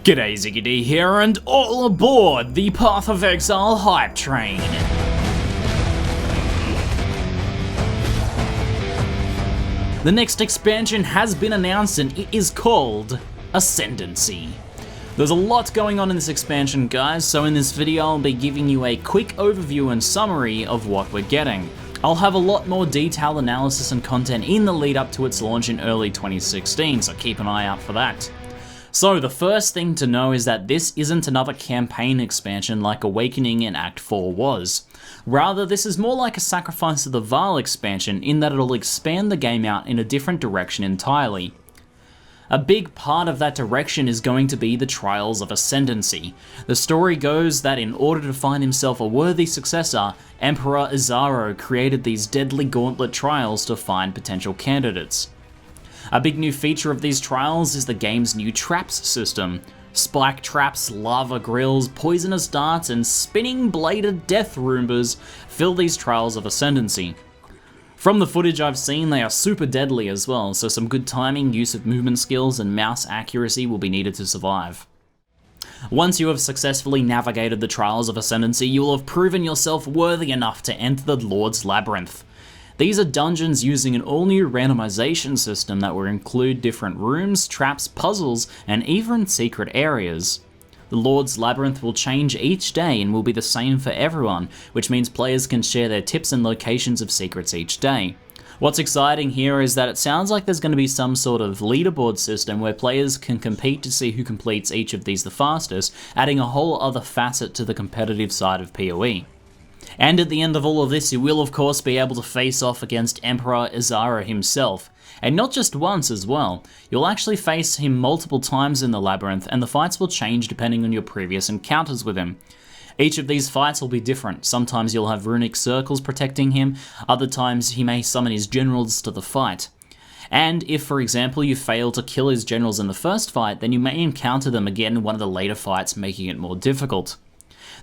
G'day, ZiggyD here, and all aboard the Path of Exile hype train! The next expansion has been announced and it is called Ascendancy. There's a lot going on in this expansion, guys, so in this video I'll be giving you a quick overview and summary of what we're getting. I'll have a lot more detailed analysis and content in the lead up to its launch in early 2016, so keep an eye out for that. So the first thing to know is that this isn't another campaign expansion like Awakening in Act 4 was. Rather, this is more like a Sacrifice of the Vaal expansion in that it'll expand the game out in a different direction entirely. A big part of that direction is going to be the Trials of Ascendancy. The story goes that in order to find himself a worthy successor, Emperor Izaro created these deadly gauntlet trials to find potential candidates. A big new feature of these trials is the game's new traps system. Spike traps, lava grills, poisonous darts, and spinning bladed death roombas fill these Trials of Ascendancy. From the footage I've seen, they are super deadly as well, so some good timing, use of movement skills, and mouse accuracy will be needed to survive. Once you have successfully navigated the Trials of Ascendancy, you will have proven yourself worthy enough to enter the Lord's Labyrinth. These are dungeons using an all-new randomization system that will include different rooms, traps, puzzles, and even secret areas. The Lord's Labyrinth will change each day and will be the same for everyone, which means players can share their tips and locations of secrets each day. What's exciting here is that it sounds like there's going to be some sort of leaderboard system where players can compete to see who completes each of these the fastest, adding a whole other facet to the competitive side of PoE. And at the end of all of this, you will of course be able to face off against Emperor Izaro himself. And not just once as well, you'll actually face him multiple times in the labyrinth, and the fights will change depending on your previous encounters with him. Each of these fights will be different. Sometimes you'll have runic circles protecting him, other times he may summon his generals to the fight. And if, for example, you fail to kill his generals in the first fight, then you may encounter them again in one of the later fights, making it more difficult.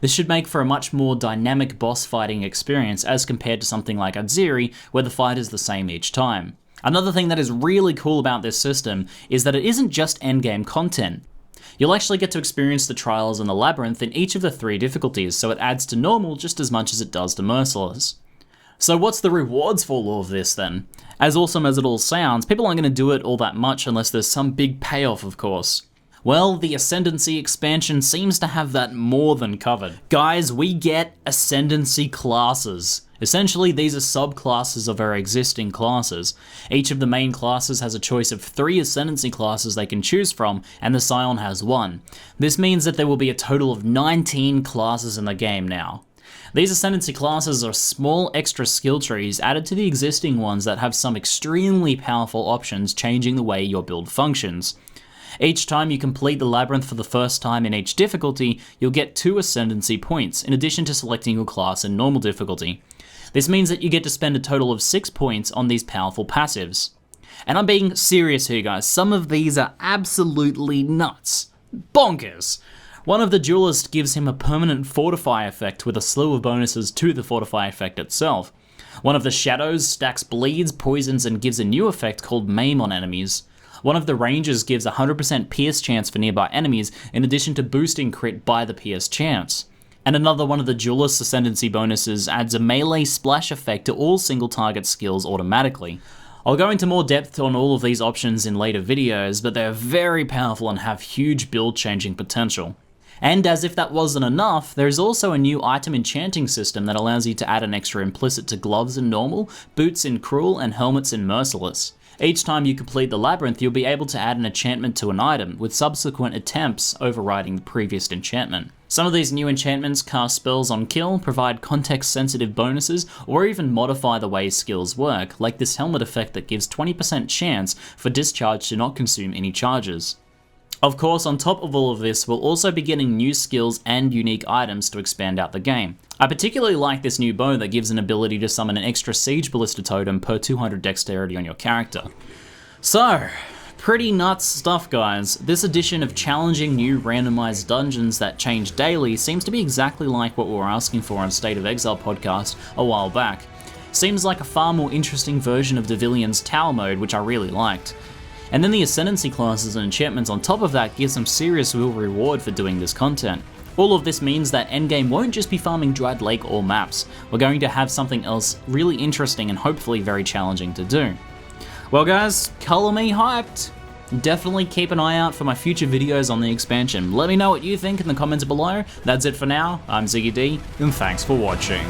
This should make for a much more dynamic boss fighting experience as compared to something like Adziri, where the fight is the same each time. Another thing that is really cool about this system is that it isn't just endgame content. You'll actually get to experience the trials in the labyrinth in each of the 3 difficulties, so it adds to normal just as much as it does to merciless. So what's the rewards for all of this then? As awesome as it all sounds, people aren't going to do it all that much unless there's some big payoff, of course. Well, the Ascendancy expansion seems to have that more than covered. Guys, we get Ascendancy classes. Essentially, these are subclasses of our existing classes. Each of the main classes has a choice of 3 Ascendancy classes they can choose from, and the Scion has 1. This means that there will be a total of 19 classes in the game now. These Ascendancy classes are small extra skill trees added to the existing ones that have some extremely powerful options changing the way your build functions. Each time you complete the labyrinth for the first time in each difficulty, you'll get 2 Ascendancy points, in addition to selecting your class in normal difficulty. This means that you get to spend a total of 6 points on these powerful passives. And I'm being serious here, guys, some of these are absolutely nuts. Bonkers! One of the Duelist gives him a permanent Fortify effect with a slew of bonuses to the Fortify effect itself. One of the Shadows stacks bleeds, poisons, and gives a new effect called Maim on enemies. One of the Rangers gives a 100% pierce chance for nearby enemies, in addition to boosting crit by the pierce chance. And another one of the Duelist's Ascendancy bonuses adds a melee splash effect to all single target skills automatically. I'll go into more depth on all of these options in later videos, but they're very powerful and have huge build changing potential. And as if that wasn't enough, there is also a new item enchanting system that allows you to add an extra implicit to gloves in normal, boots in cruel, and helmets in merciless. Each time you complete the labyrinth, you'll be able to add an enchantment to an item, with subsequent attempts overriding the previous enchantment. Some of these new enchantments cast spells on kill, provide context-sensitive bonuses, or even modify the way skills work, like this helmet effect that gives 20% chance for discharge to not consume any charges. Of course, on top of all of this, we'll also be getting new skills and unique items to expand out the game. I particularly like this new bow that gives an ability to summon an extra Siege Ballista totem per 200 dexterity on your character. So, pretty nuts stuff, guys. This edition of challenging new randomized dungeons that change daily seems to be exactly like what we were asking for on State of Exile podcast a while back. Seems like a far more interesting version of Devillion's Tower mode, which I really liked. And then the Ascendancy classes and enchantments on top of that give some serious real reward for doing this content. All of this means that endgame won't just be farming Dried Lake or maps, we're going to have something else really interesting and hopefully very challenging to do. Well guys, color me hyped! Definitely keep an eye out for my future videos on the expansion. Let me know what you think in the comments below. That's it for now, I'm ZiggyD, and thanks for watching.